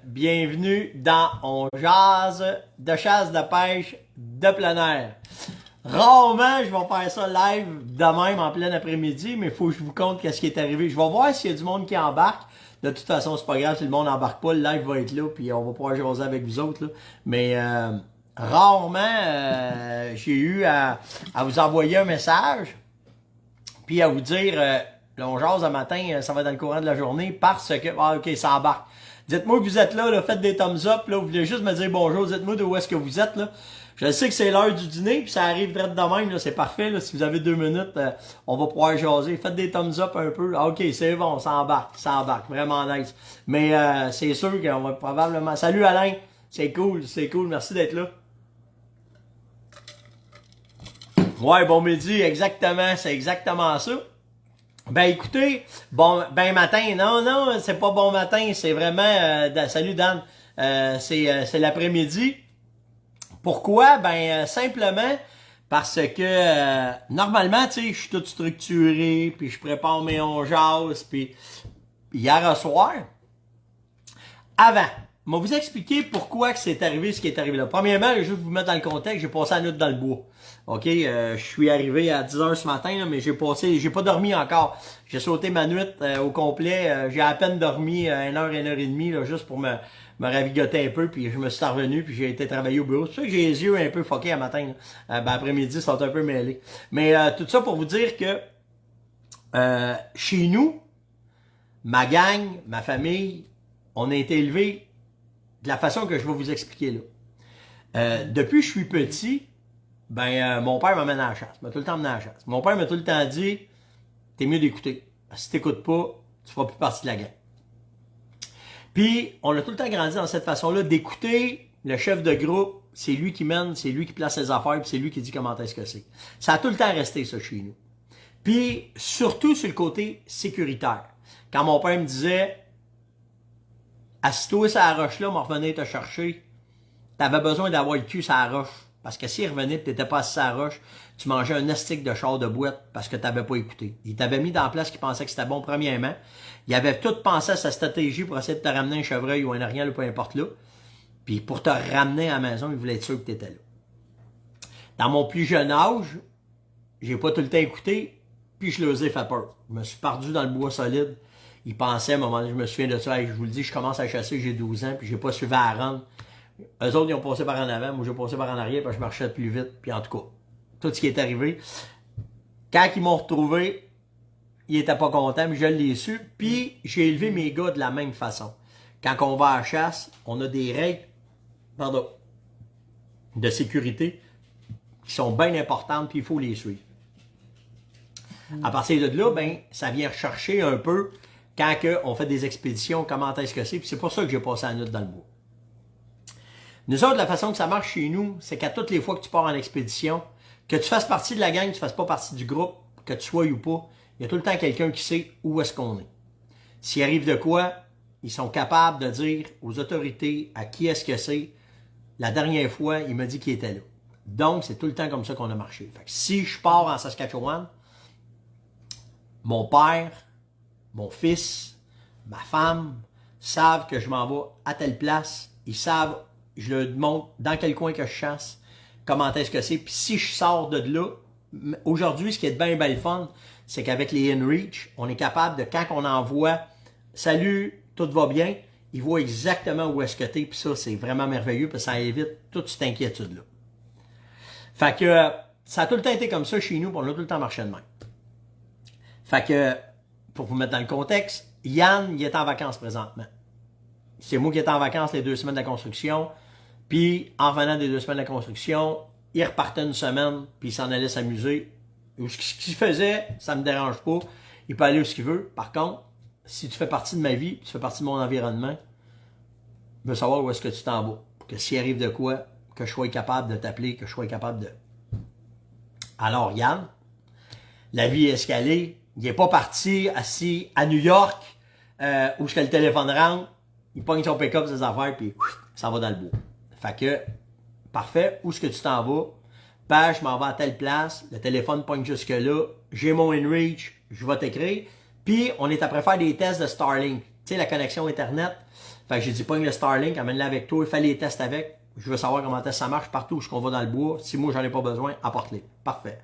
Bienvenue dans On jase de chasse de pêche de plein air. Rarement, je vais faire ça live de même en plein après-midi, mais il faut que je vous conte qu'est-ce qui est arrivé. Je vais voir s'il y a du monde qui embarque. De toute façon, c'est pas grave si le monde n'embarque pas, le live va être là, puis on va pouvoir jaser avec vous autres. Là. Mais rarement, j'ai eu à vous envoyer un message, puis à vous dire, là, on jase un matin, ça va dans le courant de la journée, parce que, ok, ça embarque. Dites-moi que vous êtes là, faites des thumbs up, là, vous voulez juste me dire bonjour, dites-moi d'où est-ce que vous êtes, là. Je sais que c'est l'heure du dîner, puis ça arrive direct de même, là, c'est parfait, là, si vous avez 2 minutes, on va pouvoir jaser. Faites des thumbs up un peu. Ah, ok, c'est bon, ça embarque, vraiment nice. Mais c'est sûr qu'on va probablement... Salut Alain, c'est cool, merci d'être là. Ouais, bon midi, exactement, c'est exactement ça. Ben écoutez, bon matin, non, c'est pas bon matin, c'est vraiment salut Dan, c'est l'après-midi. Pourquoi? Simplement parce que normalement, tu sais, je suis tout structuré, puis je prépare mes onjas, puis hier soir, avant, je vais vous expliquer pourquoi que c'est arrivé ce qui est arrivé là. Premièrement, je vais juste vous mettre dans le contexte, j'ai passé la nuit dans le bois. OK, je suis arrivé à 10h ce matin, là, mais j'ai pas dormi encore. J'ai sauté ma nuit au complet. J'ai à peine dormi 1 heure et demie, là, juste pour me ravigoter un peu, puis je me suis revenu, puis j'ai été travailler au bureau. C'est sûr que j'ai les yeux un peu fuckés à matin. Après-midi, ils sont un peu mêlés. Mais tout ça pour vous dire que chez nous, ma gang, ma famille, on a été élevés de la façon que je vais vous expliquer là. Depuis que je suis petit, mon père m'amène à la chasse. M'a tout le temps amené à la chasse. Mon père m'a tout le temps dit, t'es mieux d'écouter. Si t'écoutes pas, tu feras plus partie de la gang. Puis, on a tout le temps grandi dans cette façon-là d'écouter le chef de groupe. C'est lui qui mène, c'est lui qui place ses affaires, puis c'est lui qui dit comment est-ce que c'est. Ça a tout le temps resté ça chez nous. Puis, surtout sur le côté sécuritaire. Quand mon père me disait, assis-toi sur la roche-là, m'en revenir te chercher, t'avais besoin d'avoir le cul sur la roche. Parce que s'il revenait et t'étais pas assis à la roche, tu mangeais un estique de char de boîte parce que t'avais pas écouté. Il t'avait mis dans la place qu'il pensait que c'était bon premièrement. Il avait tout pensé à sa stratégie pour essayer de te ramener un chevreuil ou un orignal ou peu importe là. Puis pour te ramener à la maison, il voulait être sûr que t'étais là. Dans mon plus jeune âge, j'ai pas tout le temps écouté, puis je leur ai fait peur. Je me suis perdu dans le bois solide. Il pensait, à un moment donné, je me souviens de ça, je vous le dis, je commence à chasser, j'ai 12 ans, puis j'ai pas suivi à rendre. Eux autres, ils ont passé par en avant, moi j'ai passé par en arrière, puis je marchais plus vite, puis en tout cas, tout ce qui est arrivé. Quand ils m'ont retrouvé, ils étaient pas contents, mais je l'ai su, puis j'ai élevé mes gars de la même façon. Quand on va à la chasse, on a des règles, de sécurité qui sont bien importantes, puis il faut les suivre. À partir de là, ça vient rechercher un peu quand on fait des expéditions, comment est-ce que c'est, puis c'est pour ça que j'ai passé la nuit dans le bois. Nous autres, la façon que ça marche chez nous, c'est qu'à toutes les fois que tu pars en expédition, que tu fasses partie de la gang, que tu fasses pas partie du groupe, que tu sois ou pas, il y a tout le temps quelqu'un qui sait où est-ce qu'on est. S'il arrive de quoi, ils sont capables de dire aux autorités à qui est-ce que c'est. La dernière fois, il m'a dit qu'il était là. Donc, c'est tout le temps comme ça qu'on a marché. Fait que si je pars en Saskatchewan, mon père, mon fils, ma femme savent que je m'en vais à telle place. Ils savent, je leur montre dans quel coin que je chasse, comment est-ce que c'est. Puis si je sors de là, aujourd'hui, ce qui est bien le fun, c'est qu'avec les InReach, on est capable de, quand on envoie « Salut, tout va bien », ils voient exactement où est-ce que t'es. Puis ça, c'est vraiment merveilleux, parce que ça évite toute cette inquiétude-là. Fait que ça a tout le temps été comme ça chez nous, puis on a tout le temps marché de même. Fait que, pour vous mettre dans le contexte, Yann, il est en vacances présentement. C'est moi qui étais en vacances les 2 semaines de la construction. Puis, en revenant des 2 semaines de la construction, il repartait une semaine, puis il s'en allait s'amuser. Ce qu'il faisait, ça me dérange pas. Il peut aller où il veut. Par contre, si tu fais partie de ma vie, tu fais partie de mon environnement, je veux savoir où est-ce que tu t'en vas. Pour que s'il arrive de quoi, que je sois capable de t'appeler, que je sois capable de... Alors, Yann, la vie est escalée. Il n'est pas parti assis à New York, où le téléphone rentre, il pogne son pick-up, ses affaires, puis ça va dans le bois. Fait que, parfait, où est-ce que tu t'en vas? Ben, je m'en vais à telle place, le téléphone pogne jusque-là, j'ai mon InReach, je vais t'écrire. Puis, on est après faire des tests de Starlink, tu sais, la connexion Internet. Fait que j'ai dit, pogne le Starlink, amène-le avec toi, fais les tests avec. Je veux savoir comment ça marche partout où on va dans le bois. Si moi, j'en ai pas besoin, apporte-les. Parfait.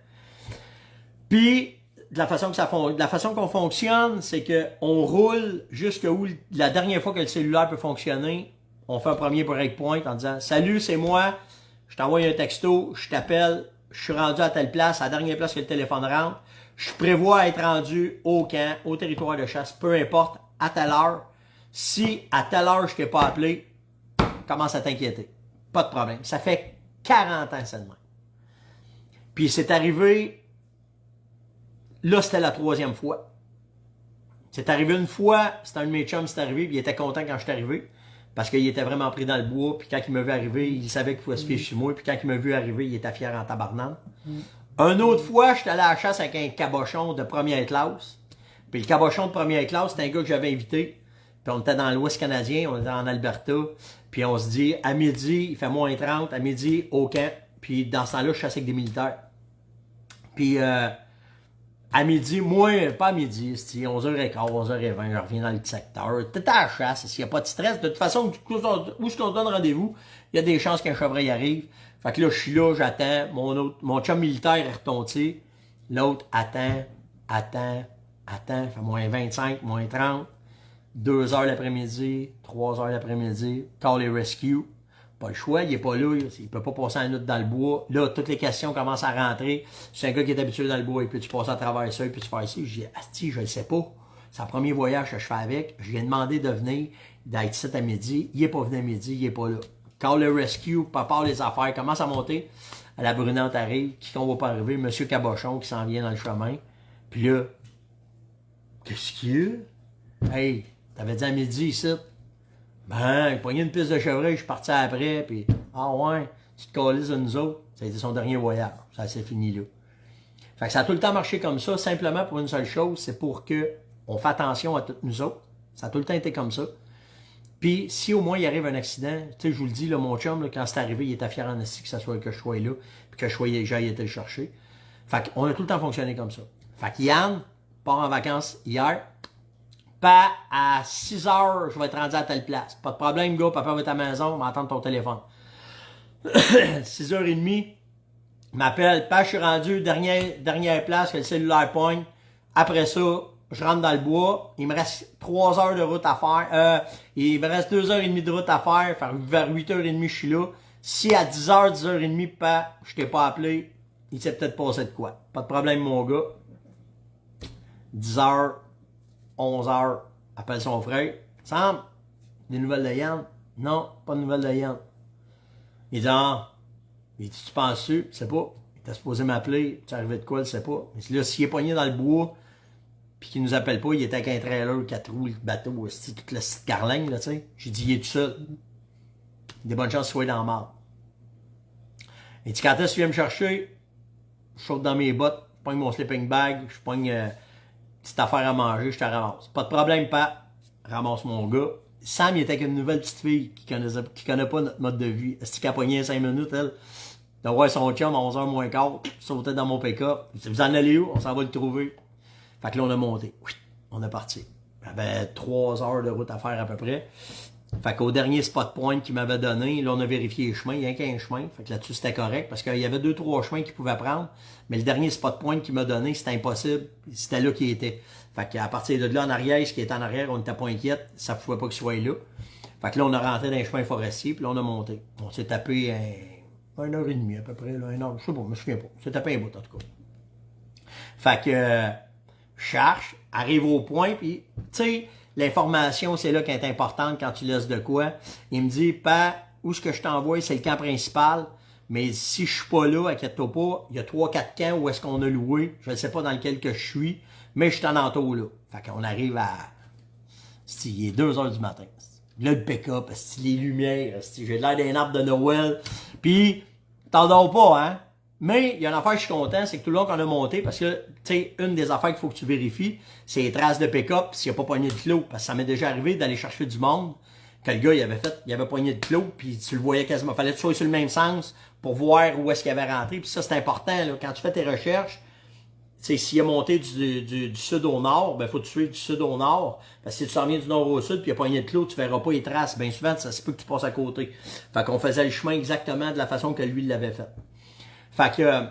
Puis, de la façon qu'on fonctionne, c'est qu'on roule jusqu'à où la dernière fois que le cellulaire peut fonctionner, on fait un premier breakpoint en disant « Salut, c'est moi, je t'envoie un texto, je t'appelle, je suis rendu à telle place, à la dernière place que le téléphone rentre, je prévois être rendu au camp, au territoire de chasse, peu importe, à telle heure. Si à telle heure je t'ai pas appelé, commence à t'inquiéter. Pas de problème. Ça fait 40 ans seulement. Puis c'est arrivé, là c'était la 3e fois. C'est arrivé une fois, c'était un de mes chums, c'est arrivé, puis il était content quand je suis arrivé. Parce qu'il était vraiment pris dans le bois, puis quand il m'a vu arriver, il savait qu'il pouvait se fier sur moi, puis quand il m'a vu arriver, il était fier en tabarnak. Une autre fois, j'étais allé à la chasse avec un cabochon de première classe. Puis le cabochon de première classe, c'était un gars que j'avais invité. Puis on était dans l'Ouest canadien, on était en Alberta. Puis on se dit, à midi, il fait moins 30, à midi, au camp. Puis dans ce temps-là, je chasse avec des militaires. Puis à midi, moi, pas à midi, c'est 11h15, 11h20, je reviens dans le secteur. T'es à la chasse, s'il n'y a pas de stress. De toute façon, où est-ce qu'on donne rendez-vous, il y a des chances qu'un chevreuil arrive. Fait que là, je suis là, j'attends. Mon chum militaire est retourné. L'autre attend. Fait moins 25, moins 30. 2 heures l'après-midi, 3 heures l'après-midi. Call et rescue. Pas le choix, il est pas là. Il peut pas passer un autre dans le bois. Là, toutes les questions commencent à rentrer. C'est un gars qui est habitué dans le bois. Il peut-tu passer à travers ça? Il peut-tu faire ici? Je dis, asti, je le sais pas. C'est le premier voyage que je fais avec. Je lui ai demandé de venir, d'être ici à midi. Il est pas venu à midi, il est pas là. Call le rescue, prépare les affaires, commence à monter. La brunante arrive, qui qu'on va pas arriver? Monsieur Cabochon qui s'en vient dans le chemin. Puis là, qu'est-ce qu'il y a? Hey, t'avais dit à midi ici. Ben, il pognait une piste de chevreuil, je suis parti après, puis ah ouais, tu te calisses de nous autres. Ça a été son dernier voyage. Ça s'est fini là. Fait que ça a tout le temps marché comme ça, simplement pour une seule chose, c'est pour que on fait attention à toutes nous autres. Ça a tout le temps été comme ça. Puis, si au moins il arrive un accident, tu sais, je vous le dis, là, mon chum, là, quand c'est arrivé, il était fier en esti que je sois là, puis que j'aille été le chercher. Fait qu'on a tout le temps fonctionné comme ça. Fait que Yann part en vacances hier. Pas à 6 heures, je vais être rendu à telle place. Pas de problème, gars, papa va être à la maison, on va entendre ton téléphone. 6h30, m'appelle, pas je suis rendu, dernière place, que le cellulaire pogne. Après ça, je rentre dans le bois, il me reste 3 heures de route à faire, il me reste 2h30 de route à faire, vers 8h30 je suis là. Si à 10h, 10h30, pas, je t'ai pas appelé, il s'est peut-être passé de quoi. Pas de problème, mon gars. 10h, 11h, appelle son frère. Sam, des nouvelles de Yann? Non, pas de nouvelles de Yann. Il dit, ah, tu penses-tu? Je sais pas. Il était supposé m'appeler. Tu arrivé de quoi? Je sais pas. Mais là, s'il est pogné dans le bois, puis qu'il nous appelle pas, il était avec un trailer, 4 roues, le bateau, toute la petite carlingue, là, tu sais. J'ai dit, il est tout seul. Des bonnes chances qu'il soit dans la mort. Il dit, quand est-ce que tu viens me chercher? Je saute dans mes bottes, je pogne mon sleeping bag, je pogne petite affaire à manger, je te ramasse. Pas de problème, pas. Ramasse mon gars. Sam, il était avec une nouvelle petite fille qui connaît pas notre mode de vie. Est-ce qu'elle a pogné 5 minutes, elle? De voir son chum à 11h moins quart, sautait dans mon pick-up. Vous en allez où? On s'en va le trouver. Fait que là, on a monté. Oui, on est parti. Il y avait 3 heures de route à faire à peu près. Fait qu'au dernier spot point qu'il m'avait donné, là, on a vérifié les chemins. Il y a qu'un chemin. Fait que là-dessus, c'était correct parce qu'il y avait 2-3 chemins qu'il pouvait prendre. Mais le dernier spot point qu'il m'a donné, c'était impossible. C'était là qu'il était. Fait qu'à partir de là, en arrière, ce qui était en arrière, on n'était pas inquiète. Ça ne pouvait pas qu'il soit là. Fait que là, on a rentré dans les chemins forestiers, puis là, on a monté. On s'est tapé 1h30 à peu près, là, 1h, je sais pas, je me souviens pas. On s'est tapé un bout, en tout cas. Fait que, cherche, arrive au point, puis, tu sais, l'information, c'est là qu'elle est importante quand tu laisses de quoi. Il me dit, pas où est-ce que je t'envoie, c'est le camp principal, mais si je suis pas là, inquiète-toi pas, il y a 3-4 camps où est-ce qu'on a loué, je ne sais pas dans lequel que je suis, mais je suis en entour là. Fait qu'on arrive à, il est 2h du matin. Là, le pick-up, les lumières, j'ai l'air d'un arbre de Noël, puis t'endors pas, hein? Mais il y a une affaire que je suis content, c'est que tout le long qu'on a monté, parce que, tu sais, une des affaires qu'il faut que tu vérifies, c'est les traces de pick-up, s'il n'y a pas pogné de clos. Parce que ça m'est déjà arrivé d'aller chercher du monde, que le gars, il avait pogné de clos, puis tu le voyais quasiment. Fallait que tu sois sur le même sens pour voir où est-ce qu'il avait rentré. Puis ça, c'est important, là, quand tu fais tes recherches, s'il est monté du sud au nord, ben faut que tu suives du sud au nord. Parce que si tu s'en viens du nord au sud, puis il y a pogné de clous, tu verras pas les traces. Bien souvent, ça se peut que tu passes à côté. Fait qu'on faisait le chemin exactement de la façon que lui l'avait fait. Fait que,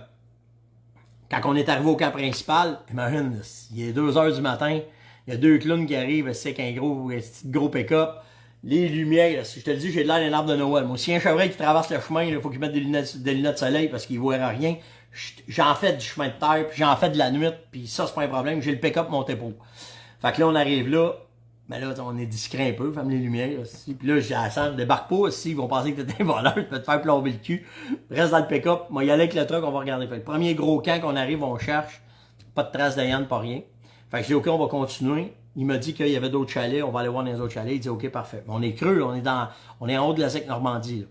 quand on est arrivé au camp principal, imagine, il est 2 heures du matin, il y a 2 clowns qui arrivent, c'est avec un gros pick-up. Les lumières, si je te le dis, j'ai de l'air d'un arbre de Noël. Moi, si un chevreuil qui traverse le chemin, il faut qu'il mette des lunettes de soleil parce qu'il ne voit rien. J'en fais du chemin de terre, puis j'en fais de la nuit, puis ça, c'est pas un problème. J'ai le pick-up monté pour. Fait que là, on arrive là, mais là, on est discret un peu, ferme les lumières. Aussi. Puis là, j'ai la salle, débarque pas aussi, ils vont penser que t'es un voleur, tu vas te faire plomber le cul. Reste dans le pick-up, moi, y aller avec le truck, on va regarder. Fait que le premier gros camp qu'on arrive, on cherche, pas de traces de Yann, pas rien. Fait que je dis, OK, on va continuer. Il m'a dit qu'il y avait d'autres chalets, on va aller voir dans les autres chalets. Il dit, OK, parfait. On est creux, on est en haut de la ZEC Normandie, là.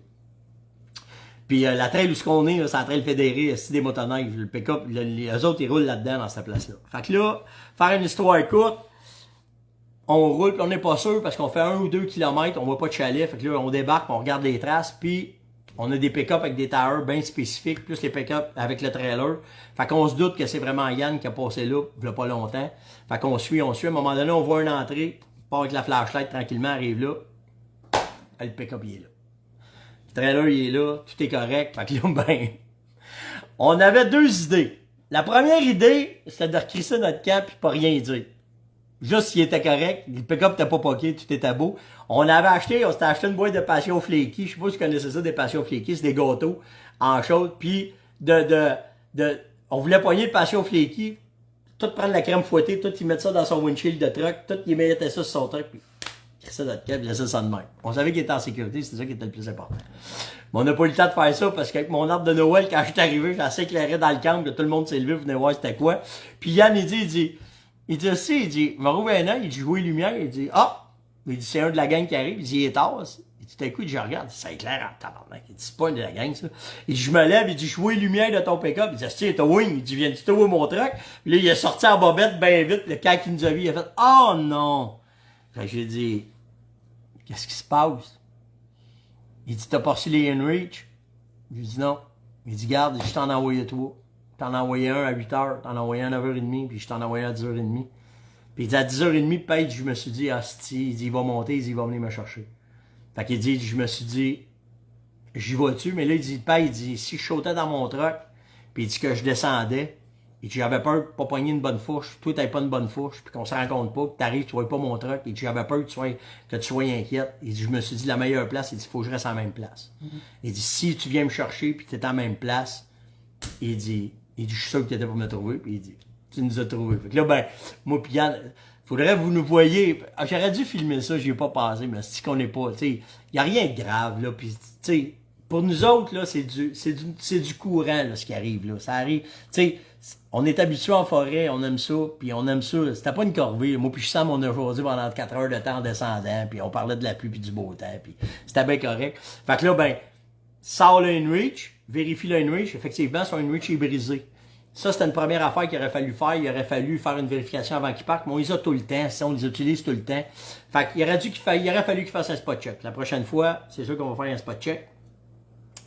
Puis la trail où ce qu'on est, c'est la trail fédérée, c'est des motoneiges. Le pick-up, les autres, ils roulent là-dedans, dans cette place-là. Fait que là, faire une histoire courte, on roule, puis on n'est pas sûr, parce qu'on fait 1 ou 2 kilomètres, on voit pas de chalet. Fait que là, on débarque, on regarde les traces, puis on a des pick-up avec des tires bien spécifiques, plus les pick-up avec le trailer. Fait qu'on se doute que c'est vraiment Yann qui a passé là, il y a pas longtemps. Fait qu'on suit. À un moment donné, on voit une entrée, part avec la flashlight tranquillement, arrive là. Le pick-up, il est là. Le trailer, il est là, tout est correct. Fait que là, ben, on avait 2 idées. La première idée, c'était de recrisser notre camp puis pas rien dire. Juste s'il était correct, le pick-up était pas poqué, tout était beau. On s'était acheté une boîte de passion flaky. Je sais pas si vous connaissez ça, des passion flaky, c'est des gâteaux en chaude. Puis on voulait pogner le passion flaky, tout prendre la crème fouettée, tout y mettre ça dans son windshield de truck, tout y mettait ça sur son truck, puis ça notre câble, il laissait ça de même. On savait qu'il était en sécurité, c'était ça qui était le plus important. Mais on n'a pas eu le temps de faire ça parce qu'avec mon arbre de Noël, quand je suis arrivé, j'ai assez éclairé dans le camp, que tout le monde s'est levé, venez voir c'était quoi. Puis Yann, il dit aussi, il dit, il m'a rouvert un œil, il dit, jouer lumière, il dit, il dit, c'est un de la gang qui arrive, il dit, il est tard. Il dit, tout à coup, je regarde, ça éclaire en tabarnak. Il dit, c'est pas un de la gang, ça. Il dit, je me lève, il dit, je vois les lumières de ton pick-up. Il dit, c'est t'as wing. Il dit, viens-tu trouver mon truck? Puis là, il est sorti en bobette bien vite. Le quand il nous a vu, il a fait, oh non! Fait que j'ai dit, qu'est-ce qui se passe? Il dit, t'as pas reçu les Enreach? Je lui dis, non. Il dit, garde, je t'en ai envoyé 3. T'en as envoyé un à 8h, t'en as envoyé un à 9h30, puis je t'en ai envoyé un à 10h30. Puis il dit, à 10h30, peut-être, je me suis dit, hostie, il dit, il va monter, il dit, il va venir me chercher. Fait qu'il dit, je me suis dit, j'y vais-tu? Mais là, il dit, il dit, si je sautais dans mon truck, puis il dit que je descendais, et que j'avais peur de pas pogner une bonne fourche, toi, t'avais pas une bonne fourche, puis qu'on se rencontre pas, que t'arrives, tu vois pas mon truck, et que j'avais peur que tu sois inquiète. Il dit, je me suis dit, la meilleure place, il dit, faut que je reste à la même place. Il dit, si tu viens me chercher, puis t'es à la même place, il dit, je suis sûr que t'étais pour me trouver, puis il dit, tu nous as trouvés. Fait que là, ben, moi pis Yann, faudrait que vous nous voyez. J'aurais dû filmer ça, j'y ai pas pensé, mais c'est qu'on n'est pas, tu sais, y a rien de grave, là, pis, tu sais, pour nous autres, là, c'est du courant, là, ce qui arrive, là. Ça arrive, tu sais, on est habitué en forêt, on aime ça, puis on aime ça. C'était pas une corvée. Moi puis Sam, on a choisi pendant 4 heures de temps en descendant, puis on parlait de la pluie puis du beau temps, puis c'était bien correct. Fait que là, ben, sors le Enreach, vérifie le Enreach, effectivement, son Enreach est brisé. Ça, c'était une première affaire qu'il aurait fallu faire. Il aurait fallu faire une vérification avant qu'il parte. Mais on les a tout le temps. Ça, on les utilise tout le temps. Fait qu'il aurait fallu qu'il fasse un spot check. La prochaine fois, c'est sûr qu'on va faire un spot check.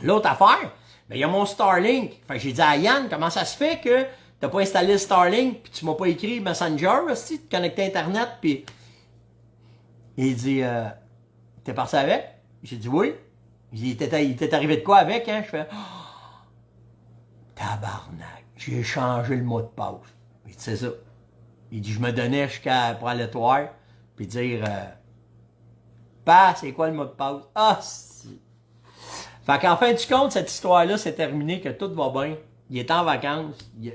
L'autre affaire, ben, il y a mon Starlink. Fait que j'ai dit à Yann, comment ça se fait que t'as pas installé le Starlink puis tu m'as pas écrit Messenger, aussi, te connecter à Internet, puis il dit, t'es parti avec? J'ai dit oui. Il t'est arrivé de quoi avec, hein? Je fais, tabarnak. J'ai changé le mot de passe. Il dit, c'est ça. Il dit, je me donnais pour aller te voir, puis dire, c'est quoi le mot de passe? Ah, si. Fait qu'en fin du compte, cette histoire-là, c'est terminé, que tout va bien. Il est en vacances. Il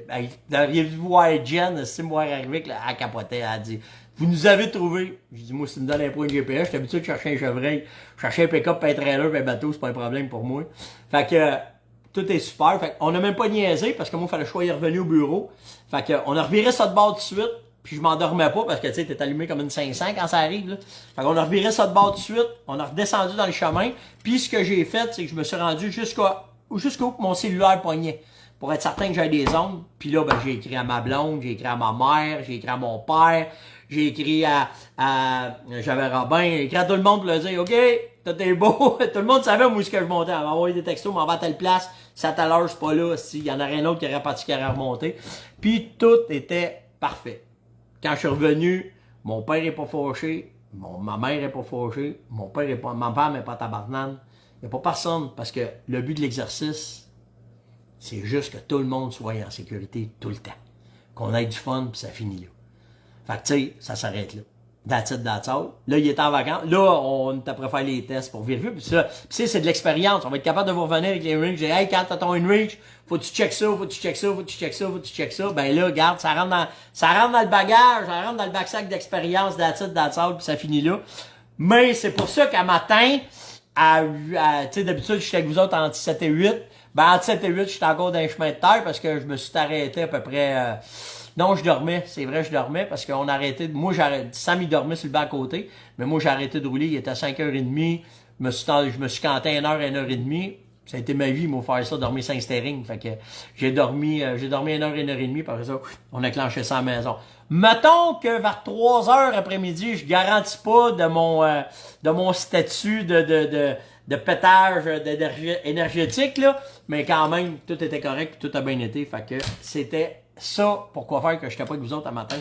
a vu voir Jen, c'est moi arrivé, elle capotait, elle a dit, vous nous avez trouvé. J'ai dit, moi, si tu me donnes un point de GPS, je suis habitué de chercher un chevreuil, chercher un pick-up, un trailer, un bateau, c'est pas un problème pour moi. Fait que, tout est super. Fait qu'on n'a même pas niaisé parce que moi, il fallait que je sois revenu au bureau. Fait qu'on a reviré ça de bord tout de suite. Puis je m'endormais pas parce que tu sais, t'es allumé comme une 500 quand ça arrive. Là. Fait qu'on a reviré ça de bord tout de suite. On a redescendu dans le chemin. Puis ce que j'ai fait, c'est que je me suis rendu jusqu'où mon cellulaire poignait. Pour être certain que j'avais des ondes. Puis là, ben, j'ai écrit à ma blonde, j'ai écrit à ma mère, j'ai écrit à mon père. J'ai écrit j'avais Robin, j'ai écrit à tout le monde pour leur dire, OK, tout est beau. Tout le monde savait où est-ce que je montais. On m'a envoyé des textos, m'en va à telle place, c'est à telle heure, c'est pas là. Il y en aurait un autre qui aurait parti, qui aurait remonté. Puis tout était parfait. Quand je suis revenu, mon père est pas fâché, ma mère est pas fâchée, ma mère n'est pas tabarnane. Il n'y a pas personne, parce que le but de l'exercice, c'est juste que tout le monde soit en sécurité tout le temps. Qu'on ait du fun, puis ça finit là. Fait que, tu sais, ça s'arrête là. That's it, that's all. Là, il est en vacances. Là, on est après faire les tests pour vérifier. Puis ça, c'est de l'expérience. On va être capable de vous revenir avec les inReach. J'ai dit, hey, quand t'as ton inReach, faut que tu checkes ça, faut que tu checkes ça, faut que tu checkes ça, faut que tu checkes ça. Ben là, regarde, ça rentre dans le bagage, ça rentre dans le backsack d'expérience, that's it, that's all, puis ça finit là. Mais c'est pour ça qu'à matin, tu sais, d'habitude, je suis avec vous autres entre 7 et 8. Ben, entre 7 et 8, je suis encore dans les chemins de terre parce que je me suis arrêté à peu près... Non, je dormais. C'est vrai, je dormais parce qu'on a arrêté... Moi, Sam, il dormait sur le banc à côté. Mais moi, j'ai arrêté de rouler. Il était à 5h30. Je me suis canté 1h30. Ça a été ma vie, moi, faire ça, dormir 5 steering. Fait que j'ai dormi 1h, 1h30. Par après ça, on a clenché ça à la maison. Mettons que vers 3h après-midi, je garantis pas de mon statut de pétage énergétique, là. Mais quand même, tout était correct, tout a bien été. Fait que c'était ça pour quoi faire que je n'étais pas avec vous autres un matin,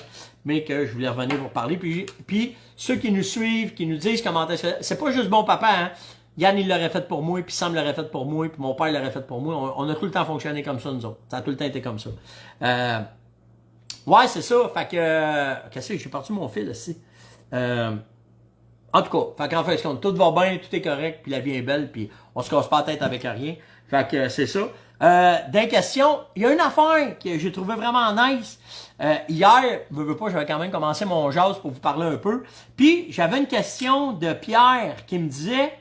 mais que je voulais revenir vous parler. Puis ceux qui nous suivent, qui nous disent comment est-ce que... C'est pas juste bon papa, hein. Yann, il l'aurait fait pour moi, puis Sam l'aurait fait pour moi, puis mon père l'aurait fait pour moi. On a tout le temps fonctionné comme ça, nous autres. Ça a tout le temps été comme ça. Ouais, c'est ça. Fait que... Qu'est-ce que j'ai parti mon fil, ici? En tout cas, fait qu'en fait, tout va bien, tout est correct, puis la vie est belle, puis on se casse pas la tête avec rien. Fait que c'est ça. D'un question, il y a une affaire que j'ai trouvé vraiment nice. Hier, veux pas, j'avais quand même commencé mon jazz pour vous parler un peu. Puis j'avais une question de Pierre qui me disait,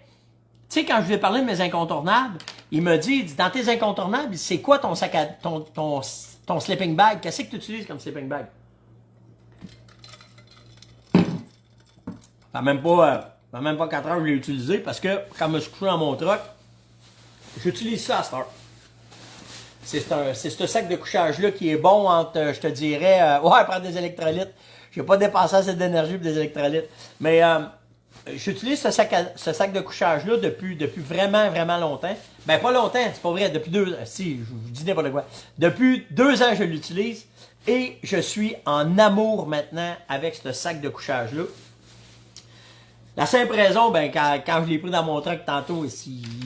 tu sais, quand je lui ai parlé de mes incontournables, il m'a dit, dans tes incontournables, c'est quoi ton sac à ton sleeping bag? Qu'est-ce que tu utilises comme sleeping bag? Ça fait même pas 4 heures que je l'ai utilisé parce que quand je me suis couché dans mon truck, j'utilise ça à cette heure. C'est ce sac de couchage-là qui est bon entre, je te dirais, ouais, prendre des électrolytes. J'ai pas dépensé assez d'énergie pour des électrolytes. Mais j'utilise ce sac de couchage-là depuis vraiment, vraiment longtemps. Ben, pas longtemps, c'est pas vrai. Depuis 2 ans. Si, je vous dis n'importe quoi. Depuis 2 ans, je l'utilise. Et je suis en amour maintenant avec ce sac de couchage-là. La simple raison, ben, quand je l'ai pris dans mon truck tantôt,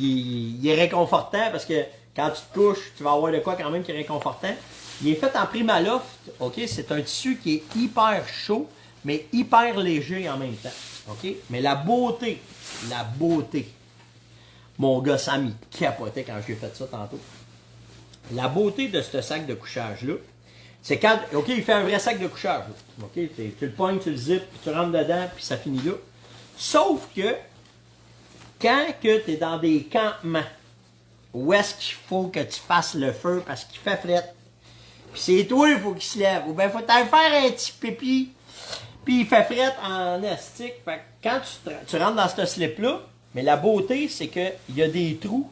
il est réconfortant parce que quand tu te couches, tu vas avoir de quoi quand même qui est réconfortant. Il est fait en Primaloft, ok? C'est un tissu qui est hyper chaud, mais hyper léger en même temps, ok? Mais la beauté, mon gars Sam, il capotait quand j'ai fait ça tantôt. La beauté de ce sac de couchage-là, c'est quand, ok, il fait un vrai sac de couchage, là. Ok? Tu le pognes, tu le zippes, puis tu rentres dedans, puis ça finit là. Sauf que, quand tu es dans des campements, où est-ce qu'il faut que tu fasses le feu parce qu'il fait fret, puis c'est toi, il faut qu'il se lève, ou bien il faut t'aller faire un petit pipi, puis il fait fret en estique. Fait que quand tu rentres dans ce slip-là, mais la beauté, c'est qu'il y a des trous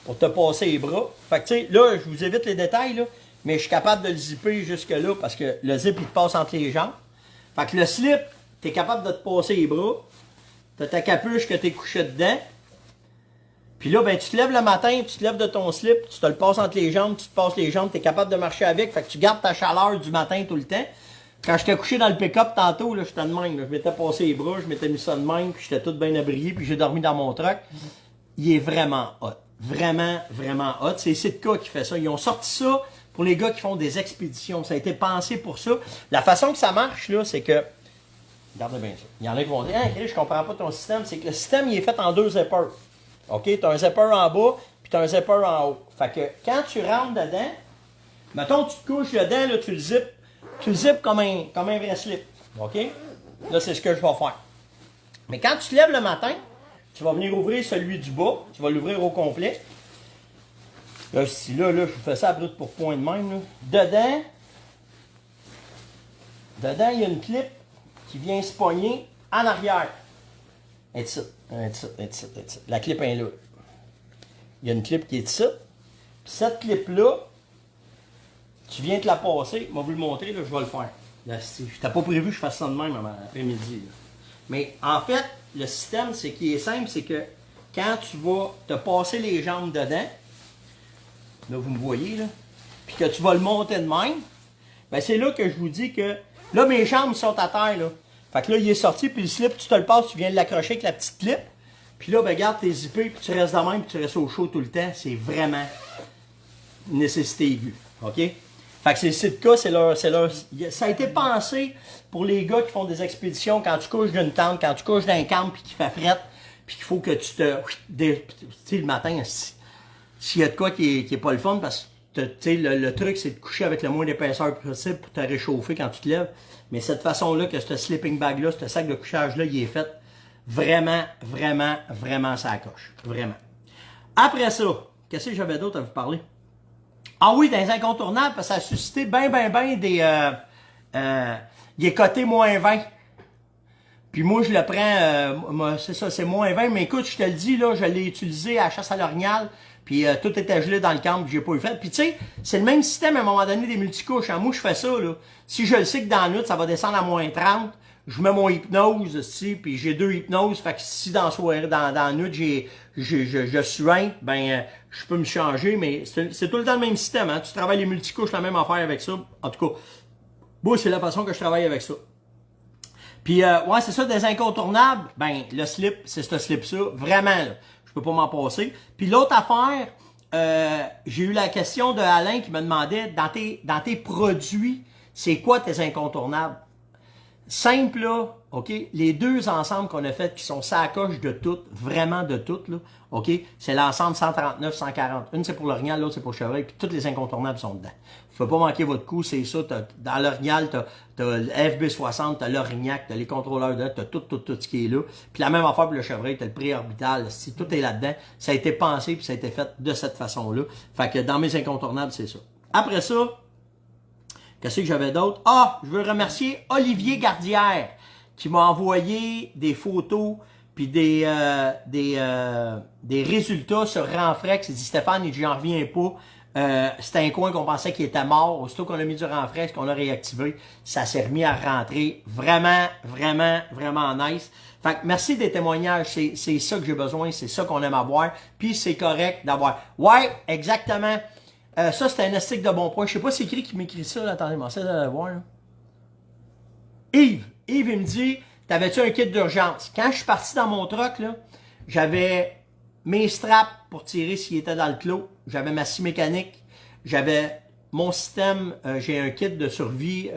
pour te passer les bras. Fait que tu sais, là, je vous évite les détails, là, mais je suis capable de le zipper jusque-là parce que le zip, il te passe entre les jambes. Fait que le slip, tu es capable de te passer les bras. Tu as ta capuche que tu es couché dedans. Puis là, ben, tu te lèves le matin, tu te lèves de ton slip, tu te le passes entre les jambes, tu te passes les jambes, tu es capable de marcher avec. Fait que tu gardes ta chaleur du matin tout le temps. Quand j'étais couché dans le pick-up tantôt, là, j'étais de même. Là, je m'étais passé les bras, je m'étais mis ça de même, puis j'étais tout bien abrié, puis j'ai dormi dans mon truck. Il est vraiment hot. Vraiment, vraiment hot. C'est Sitka qui fait ça. Ils ont sorti ça pour les gars qui font des expéditions. Ça a été pensé pour ça. La façon que ça marche, là, c'est que... Regardez bien ça. Il y en a qui vont dire, « Hey, je comprends pas ton système. » C'est que le système, il est fait en 2 zippers. OK? Tu as un zipper en bas, puis tu as un zipper en haut. Fait que quand tu rentres dedans, mettons, tu te couches dedans, là, tu le zippes comme un vrai slip. OK? Là, c'est ce que je vais faire. Mais quand tu te lèves le matin, tu vas venir ouvrir celui du bas. Tu vas l'ouvrir au complet. Là, si là, je fais ça à brut pour point de même. Là. Dedans, il y a une clip qui vient se pogner en arrière. Et ça. La clip est là. Il y a une clip qui est ça. Puis cette clip-là, tu viens te la passer. Je vais vous le montrer, là, je vais le faire. Là, je t'ai pas prévu que je fasse ça de même après-midi. Là. Mais en fait, le système, c'est qui est simple, c'est que quand tu vas te passer les jambes dedans, là vous me voyez, là, puis que tu vas le monter de même, ben c'est là que je vous dis que, là mes jambes sont à terre, là. Fait que là, il est sorti, puis le slip, tu te le passes, tu viens de l'accrocher avec la petite clip, puis là, ben garde tes zippés, puis tu restes de même, puis tu restes au chaud tout le temps, c'est vraiment une nécessité aiguë, ok? Fait que c'est Sitka, c'est leur... Ça a été pensé pour les gars qui font des expéditions quand tu couches d'une tente, quand tu couches d'un camp puis qu'il fait fret, puis qu'il faut que tu te... Tu sais, le matin, s'il y a de quoi qui est pas le fun, parce que le truc, c'est de coucher avec le moins d'épaisseur possible pour te réchauffer quand tu te lèves. Mais cette façon-là, que ce sleeping bag-là, ce sac de couchage-là, il est fait vraiment, vraiment, vraiment ça coche. Vraiment. Après ça, qu'est-ce que j'avais d'autre à vous parler? Ah oui, dans les incontournables, parce que ça a suscité ben des... il est coté -20. Puis moi, je le prends, c'est ça, c'est -20. Mais écoute, je te le dis, là, je l'ai utilisé à la chasse à l'orignal. Puis tout était gelé dans le camp, j'ai pas eu fait. Puis tu sais, c'est le même système à un moment donné des multicouches. Hein. Moi, je fais ça, là. Si je le sais que dans la nuit, ça va descendre à -30, je mets mon hypnose ici, puis j'ai 2 hypnoses. Fait que si dans la soirée, dans la nuit, je suinte, ben je peux me changer, mais c'est tout le temps le même système. Hein. Tu travailles les multicouches, la même affaire avec ça. En tout cas, moi, c'est la façon que je travaille avec ça. Puis, ouais, c'est ça, des incontournables. Ben, le slip, c'est ce slip-ça. Vraiment, là, je peux pas m'en passer. Puis l'autre affaire, j'ai eu la question de Alain qui me demandait, dans tes produits, c'est quoi tes incontournables? Simple, là, OK? Les deux ensembles qu'on a fait qui sont sacoches de toutes, vraiment de toutes, là, OK? C'est l'ensemble 139-140. Une, c'est pour l'orignal, l'autre, c'est pour le chevreuil, puis toutes les incontournables sont dedans. Vous ne pouvez pas manquer votre coup, c'est ça. Dans l'orignal, t'as le FB60, t'as l'orignac, t'as les contrôleurs de t'as tout ce qui est là. Puis la même affaire pour le chevreuil, t'as le préorbital, si tout est là-dedans. Ça a été pensé, puis ça a été fait de cette façon-là. Fait que dans mes incontournables, c'est ça. Après ça, qu'est-ce que j'avais d'autre? Ah, je veux remercier Olivier Gardière qui m'a envoyé des photos puis des résultats sur Renfrex. Il dit Stéphane, j'en reviens pas. C'était un coin qu'on pensait qu'il était mort. Aussitôt qu'on a mis du Renfrex, qu'on l'a réactivé, ça s'est remis à rentrer. Vraiment, vraiment, vraiment nice. Fait que merci des témoignages. C'est ça que j'ai besoin. C'est ça qu'on aime avoir. Puis c'est correct d'avoir. Ouais, exactement. Ça, c'était un estique de bon point. Je sais pas c'est qui m'écrit ça. Là. Attendez, moi, c'est de voir. Là. Yves, il me dit, t'avais-tu un kit d'urgence? Quand je suis parti dans mon truck, là, j'avais mes straps pour tirer s'il était dans le clos. J'avais ma scie mécanique. J'avais mon système. J'ai un kit de survie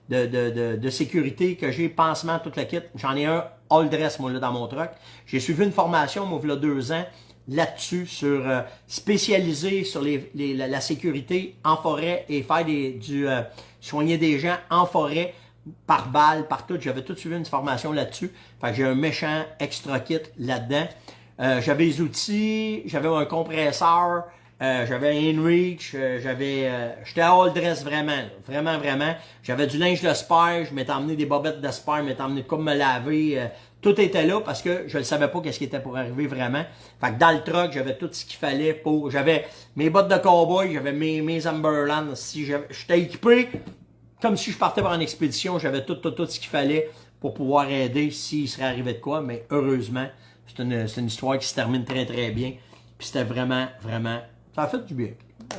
de sécurité que j'ai, pansement, toute la kit. J'en ai un all dress, moi, là, dans mon truck. J'ai suivi une formation, moi, il y a 2 ans. Là-dessus, sur spécialisé sur la sécurité en forêt et faire soigner des gens en forêt par balle, par tout. J'avais tout suivi une formation là-dessus. Fait que j'ai un méchant extra kit là-dedans. J'avais les outils, j'avais un compresseur, j'avais un inReach, j'étais all dress vraiment, là. Vraiment, vraiment. J'avais du linge de spare, je m'étais emmené des bobettes de spare, je m'étais emmené de quoi me laver. Tout était là parce que je ne savais pas qu'est-ce qui était pour arriver vraiment. Fait que dans le truck, j'avais tout ce qu'il fallait pour... J'avais mes bottes de cowboy, j'avais mes Amberland. Si j'étais équipé comme si je partais pour une expédition. J'avais tout ce qu'il fallait pour pouvoir aider s'il serait arrivé de quoi. Mais heureusement, c'est une histoire qui se termine très très bien. Puis c'était vraiment, vraiment... Ça a fait du bien.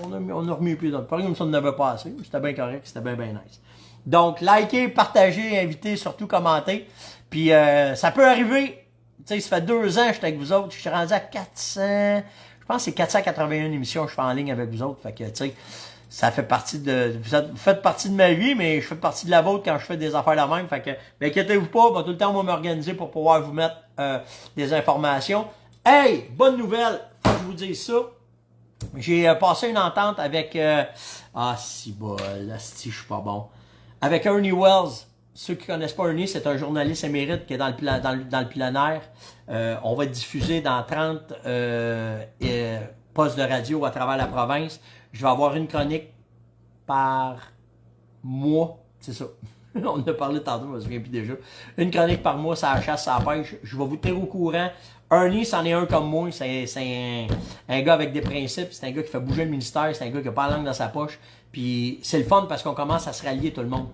On a remis les pieds dans le plat comme ça on n'avait pas assez. C'était bien correct, c'était bien, bien nice. Donc, likez, partagez, invitez, surtout commentez. Puis ça peut arriver, tu sais, ça fait 2 ans que j'étais avec vous autres, je suis rendu à 400, je pense que c'est 481 émissions que je fais en ligne avec vous autres, fait que, tu sais, ça fait partie vous faites partie de ma vie, mais je fais partie de la vôtre quand je fais des affaires la même, fait que, mais inquiétez-vous pas, tout le temps, on va m'organiser pour pouvoir vous mettre des informations. Hey, bonne nouvelle, faut que je vous dise ça, j'ai passé une entente avec, si je suis pas bon, avec Ernie Wells. Ceux qui connaissent pas Ernie, c'est un journaliste émérite qui est dans le plein air. On va être diffusé dans 30 postes de radio à travers la province. Je vais avoir une chronique par mois. C'est ça. On en a parlé tantôt, je me souviens plus déjà. Une chronique par mois, ça chasse, ça pêche. Je vais vous tenir au courant. Ernie, c'en est un comme moi. C'est un gars avec des principes. C'est un gars qui fait bouger le ministère. C'est un gars qui a pas la langue dans sa poche. Puis c'est le fun parce qu'on commence à se rallier tout le monde.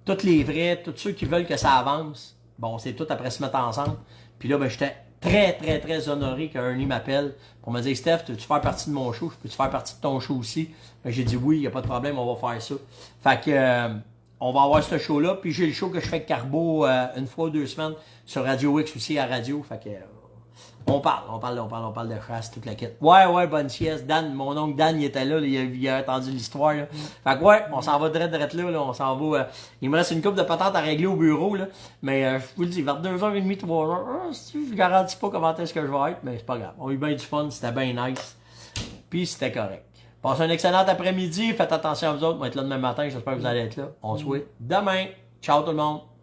tous les vrais, tous ceux qui veulent que ça avance, bon, c'est tout après se mettre ensemble. Puis là, ben, j'étais très, très, très honoré qu'un m'appelle pour me dire, Steph, veux-tu faire partie de mon show? Je peux-tu faire partie de ton show aussi? Ben, j'ai dit oui, il n'y a pas de problème, on va faire ça. Fait que, on va avoir ce show-là. Puis j'ai le show que je fais avec Carbo une fois ou 2 semaines sur Radio X aussi à radio. Fait que, on parle de chasse, toute la quête. Ouais, bonne sieste. Dan, mon oncle Dan, il était là, il a entendu l'histoire. Là. Fait que ouais, on s'en va direct là, on s'en va. Il me reste une couple de patentes à régler au bureau, là. Mais je vous le dis, vers 2h30, 3h, je garantis pas comment est-ce que je vais être, mais c'est pas grave. On a eu bien du fun, c'était bien nice. Puis c'était correct. Passez un excellent après-midi, faites attention à vous autres, on va être là demain matin, j'espère que vous allez être là. On se voit demain. Ciao tout le monde!